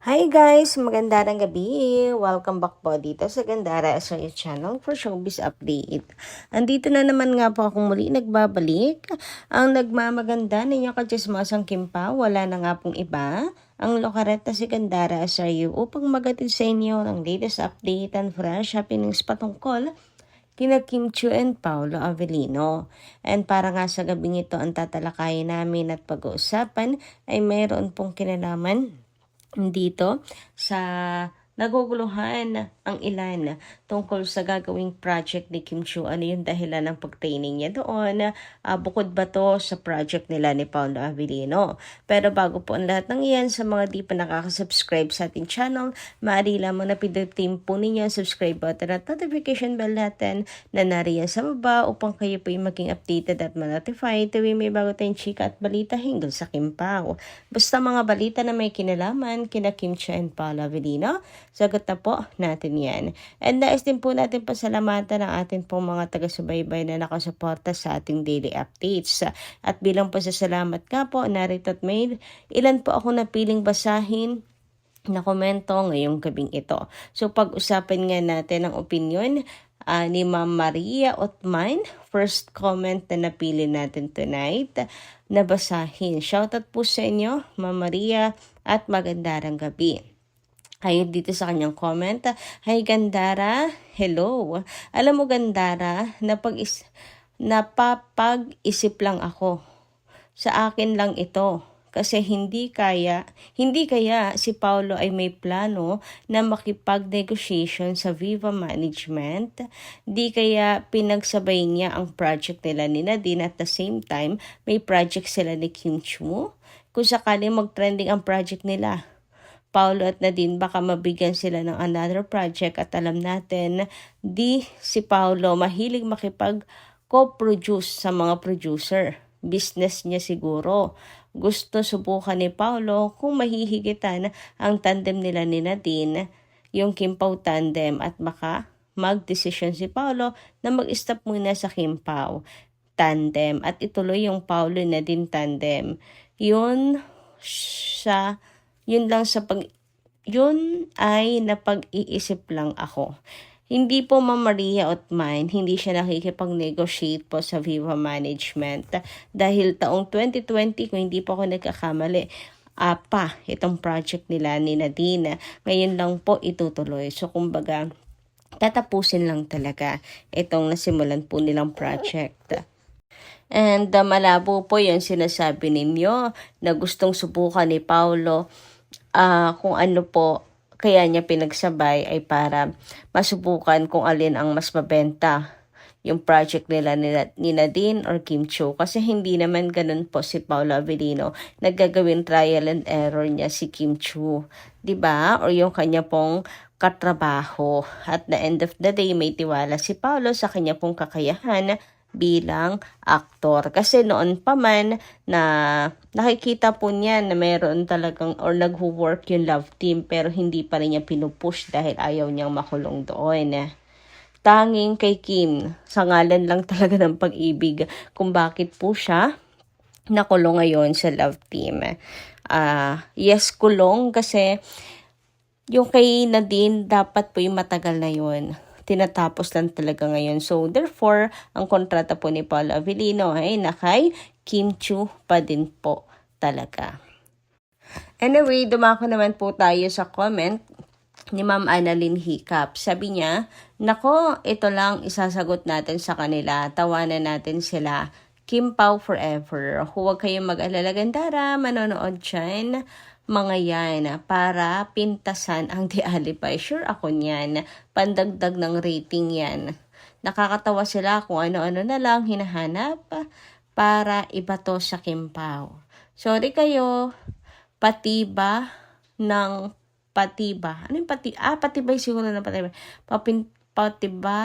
Hi guys! Magandang gabi! Welcome back po dito sa Gandara SOY Channel for Showbiz Update. Andito na naman nga po akong muli nagbabalik. Ang nagmamaganda ninyong katsismasang Kimpa, wala na nga pong iba. Ang lokareta si Gandara SRU upang magatid sa inyo ng latest update and fresh happenings patungkol kina Kim Chiu and Paolo Avellino. And para nga sa gabing ito ang tatalakayin namin at pag-uusapan ay mayroon pong kinalaman dito sa naguguluhan ang ilan tungkol sa gagawing project ni Kim Chiu. Ano yung dahilan ng pag-training niya doon? Bukod ba to sa project nila ni Paolo Avellino? Pero bago po ang lahat ng iyan, sa mga di pa nakaka-subscribe sa ating channel, maaari lamang na pindutin po ninyo ang subscribe button at notification bell natin na nariyan sa baba upang kayo po yung maging updated at ma-notify tuwing may bago tayong chika at balita hinggil sa Kim Pao. Basta mga balita na may kinalaman kina Kim Chiu and Paolo Avellino, sagot na po natin yan. And nais din po natin pasalamatan ang ating pong mga taga-subaybay na nakasuporta sa ating daily updates. At bilang pasasalamat nga po, narito at may ilan po ako napiling basahin na komento ngayong gabing ito. So pag-usapan nga natin ang opinion ni Ma'am Maria Otman. First comment na napili natin tonight na basahin. Shoutout po sa inyo, Ma'am Maria, at magandang gabi. Ayun dito sa kanyang comment, "Hi Gandara, hello. Alam mo Gandara, napapag-isip lang ako. Sa akin lang ito. Kasi hindi kaya si Paolo ay may plano na makipag-negotiation sa Viva Management. Di kaya pinagsabay niya ang project nila ni Nadine at the same time may project sila ni Kim Chiu. Kung sakali mag-trending ang project nila, Paolo at Nadine, baka mabigyan sila ng another project at alam natin, di si Paolo mahilig makipag-co-produce sa mga producer. Business niya siguro. Gusto subukan ni Paolo kung mahihigitan ang tandem nila ni Nadine, yung Kim Pao tandem, at baka mag-decision si Paolo na mag-stop muna sa Kim Pao tandem at ituloy yung Paolo Nadine tandem. Yun ay napag-iisip lang ako. Hindi po Ma'am Maria Otman, hindi siya nakikipag-negotiate po sa Viva Management dahil taong 2020, kung hindi po ako nagkakamali, itong project nila ni Nadine. Ngayon lang po itutuloy. So kumbaga, tatapusin lang talaga itong nasimulan po nilang project. And malabo po yung sinasabi ninyo na gustong subukan ni Paolo kung ano po kaya niya pinagsabay ay para masubukan kung alin ang mas mabenta, yung project nila ni Nadine or Kim Chiu. Kasi hindi naman ganun po si Paolo Avellino. Naggagawin trial and error niya si Kim Chiu. Diba? Or yung kanya pong katrabaho. At the end of the day, may tiwala si Paolo sa kanya pong kakayahan bilang aktor. Kasi noon pa man na nakikita po niya na meron talagang or nag-work yung love team pero hindi pa rin niya pinupush dahil ayaw niyang makulong doon. Tanging kay Kim, sa ngalan lang talaga ng pag-ibig kung bakit po siya nakulong ngayon sa love team. Yes, kulong kasi yung kay Nadine dapat po yung matagal na yun. Tinatapos lang talaga ngayon. So, therefore, ang kontrata po ni Paolo Avellino ay nakay Kim Chiu pa din po talaga. Anyway, dumako naman po tayo sa comment ni Ma'am Annalyn Hiccup. Sabi niya, "Nako, ito lang isasagot natin sa kanila. Tawanan natin sila. Kim Pao forever. Huwag kayong mag-alala Gandara, manonood dyan. Mga yan, para pintasan ang Dialipay. Sure ako niyan. Pandagdag ng rating yan. Nakakatawa sila kung ano-ano na lang hinahanap para ibato sa Kim Pao. Sorry kayo, patiba ng patiba. Ano yung patibay siguro na patibay. Patiba,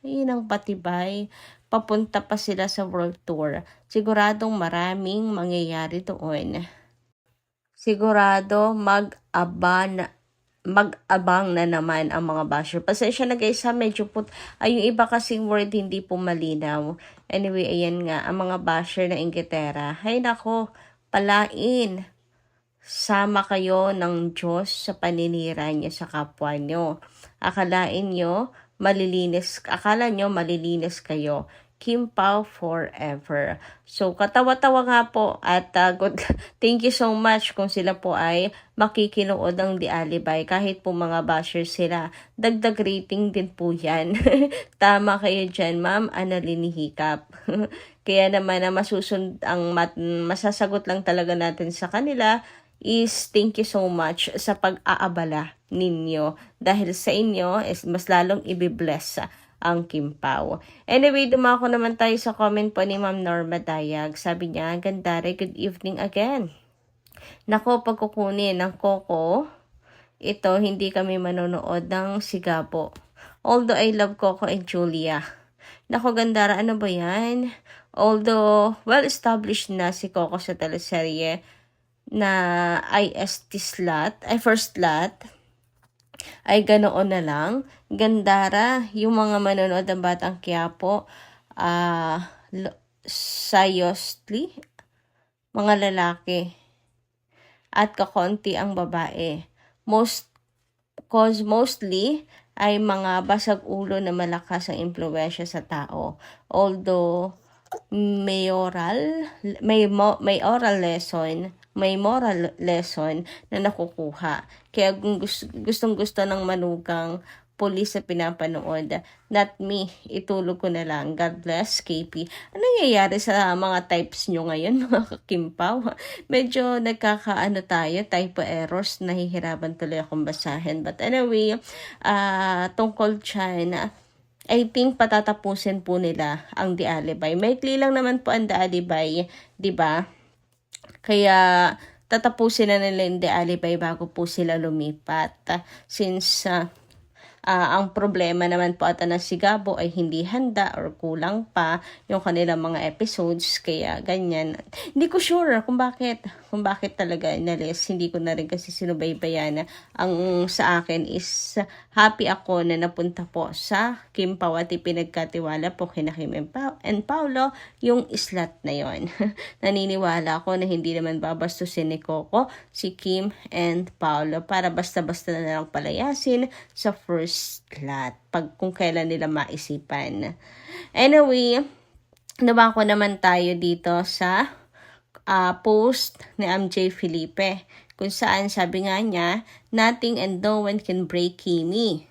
yun ang patibay. Papunta pa sila sa world tour. Siguradong maraming mangyayari doon. Sigurado mag-abang na naman ang mga basher. Pasensya na guys ha, medyo yung iba kasing word hindi po malinaw. Anyway, ayan nga, ang mga basher na Inglaterra. Hay nako, palain. sama kayo ng Diyos sa paninira niya sa kapwa nyo. Akala nyo malilinis kayo. Kim Pao forever. So, katawa-tawa nga po at thank you so much kung sila po ay makikinood ng The Alibay. Kahit po mga bashers sila, dagdag rating din po yan. Tama kayo dyan, Ma'am Annalyn Hiccup. Kaya naman na masasagot lang talaga natin sa kanila is thank you so much sa pag-aabala ninyo. Dahil sa inyo is mas lalong ibibless ang Kim Pao. Anyway, dumako naman tayo sa comment po ni Ma'am Norma Dayag. Sabi niya, Gandare, good evening again. Nako, pagkukunin ng Coco, ito, hindi kami manonood ng Sigabo. Although I love Coco and Julia. Nako, Gandara, ano ba yan? Although, well-established na si Coco sa teleserye na IST slot, ay first slot, ay ganoon na lang. Gandara, yung mga manonood ng Batang Quiapo, sayosly, mga lalaki, at kakonti ang babae. Mostly, ay mga basag ulo na malakas ang impluwensya sa tao. Although, may moral lesson na nakukuha. Kaya gustong-gusto ng manugang pulis sa pinapanood, not me, itulog ko na lang. God bless, KP. Ano nangyayari sa mga types nyo ngayon, mga Kimpaw? Medyo typo errors, nahihirapan tuloy akong basahin. But anyway, tungkol dyan, I think patatapusin po nila ang The Alibay. Maikli lang naman po ang The Alibay, di ba? Kaya tatapusin na nila yung The Alibay bago po sila lumipat. Since ang problema naman po ata ng Sigabo ay hindi handa or kulang pa yung kanilang mga episodes, kaya ganyan. Hindi ko sure kung bakit talaga inalis. Hindi ko na rin kasi sinubaybayan. Ang sa akin is happy ako na napunta po sa Kim Pao at pinagkatiwala po kina Kim and Paolo yung slot na yon. Naniniwala ako na hindi naman babastusin ni Coco si Kim and Paolo para basta-basta na lang palayasin sa first slot kung kailan nila maisipan. Anyway, nabako naman tayo dito sa post ni MJ Felipe, kung saan sabi nga niya, nothing and no one can break Kimi.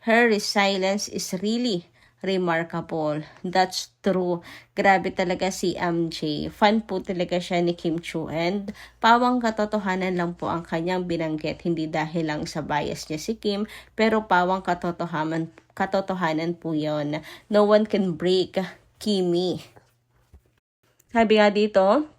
Her resilience is really remarkable. That's true. Grabe talaga si MJ. Fan po talaga siya ni Kim Chiu, and pawang katotohanan lang po ang kanyang binanggit. Hindi dahil lang sa bias niya si Kim, pero pawang katotohanan po yon. No one can break Kimi. Sabi nga dito,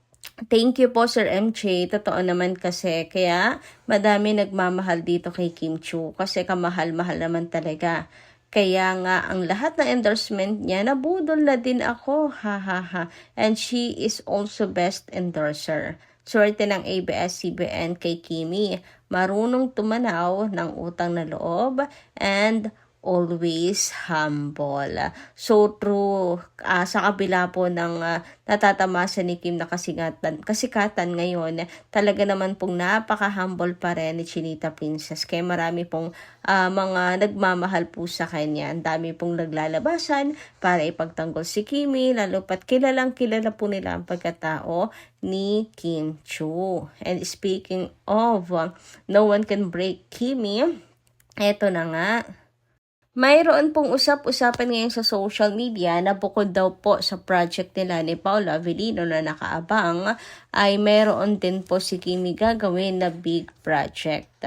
thank you po Sir MJ. Totoo naman kasi. Kaya madami nagmamahal dito kay Kim Chiu kasi kamahal-mahal naman talaga. Kaya nga ang lahat ng endorsement niya, nabudol na din ako. And she is also best endorser. Swerte ng ABS-CBN kay Kimi. Marunong tumanaw ng utang na loob and always humble. So true. Sa kabila po ng natatamasa ni Kim na kasikatan ngayon, talaga naman pong napaka-humble pa rin ni Chinita Princess. Kaya marami pong mga nagmamahal po sa kanya. Ang dami pong naglalabasan para ipagtanggol si Kimi, lalo pat kilala po nila ang pagkatao ni Kim Chiu. And speaking of no one can break Kimi, eto na nga. Mayroon pong usap-usapan ngayon sa social media na bukod daw po sa project nila ni Paolo Avellino na nakaabang, ay mayroon din po si Kimi gagawin na big project.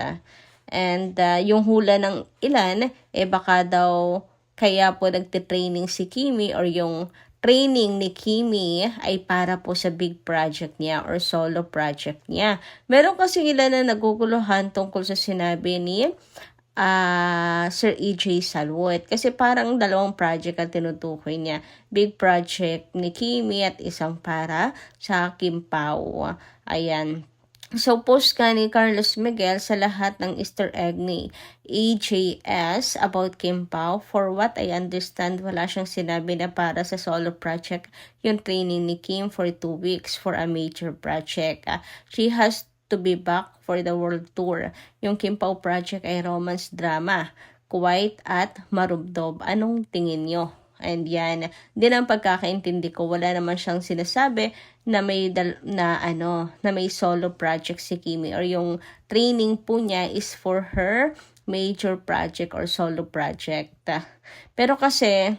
And yung hula ng ilan, baka daw kaya po nagtitraining si Kimi or yung training ni Kimi ay para po sa big project niya or solo project niya. Meron kasi ilan na naguguluhan tungkol sa sinabi ni Sir EJ Salwat. Kasi parang dalawang project ang tinutukoy niya. Big project ni Kimi at isang para sa Kim Pao. Ayan. So, post ka ni Carlos Miguel sa lahat ng Easter egg ni EJS about Kim Pao. For what I understand, wala siyang sinabi na para sa solo project yung training ni Kim for 2 weeks for a major project. She has to be back for the world tour. Yung Kim Pao project ay romance drama, Kuwait at Marubdob. Anong tingin nyo? And yan, din ang pagkakaintindi ko, wala naman siyang sinasabi na may solo project si Kimi, or yung training po niya is for her major project or solo project. Pero kasi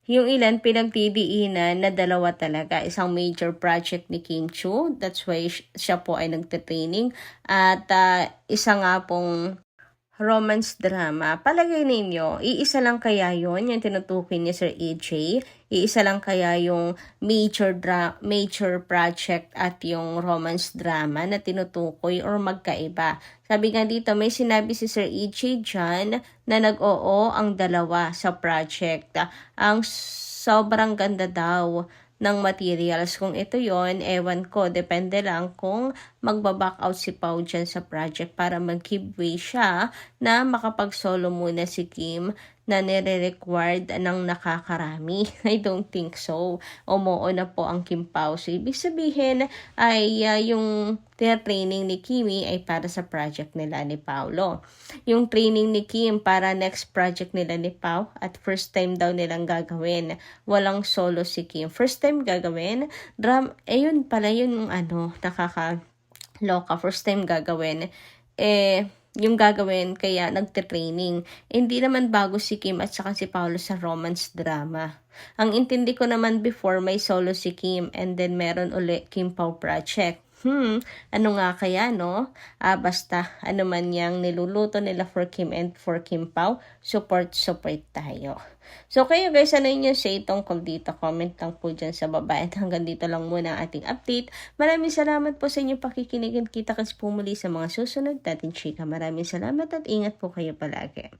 yung ilan pinagdidiinan na dalawa talaga, isang major project ni Kim Chiu, that's why siya po ay nagte-training, at isa nga pong romance drama. Palagay ninyo, iisa lang kaya yon yung tinutukoy ni Sir EJ? Iisa lang kaya yung major project at yung romance drama na tinutukoy, or magkaiba? Sabi nga dito, may sinabi si Sir EJ dyan na nag-oo ang dalawa sa project. Ang sobrang ganda daw ng materials. Kung ito yon, ewan ko, depende lang kung magbaback out si Pao dyan sa project para mag-give way siya na makapag-solo muna si Kim na nire-required ng nakakarami. I don't think so. Umuo na po ang Kim Pao. So, ibig sabihin ay yung training ni Kimi ay para sa project nila ni Paolo. Yung training ni Kim para next project nila ni Pao, at first time daw nilang gagawin. Walang solo si Kim. First time gagawin. Yun pala yun nakakaloka. First time gagawin. Yung gagawin kaya nagte-training. Hindi naman bago si Kim at saka si Paolo sa romance drama. Ang intindi ko naman before, may solo si Kim and then meron uli Kim Pao project. Ano nga kaya, no? Basta ano man yang niluluto nila for Kim and for Kim Pao, support tayo. So kayo guys, ano yung say tungkol dito? Comment lang po dyan sa baba. At hanggang dito lang muna ang ating update. Maraming salamat po sa inyong pakikinig. Kita kasi po muli sa mga susunod natin chika. Maraming salamat at ingat po kayo palagi.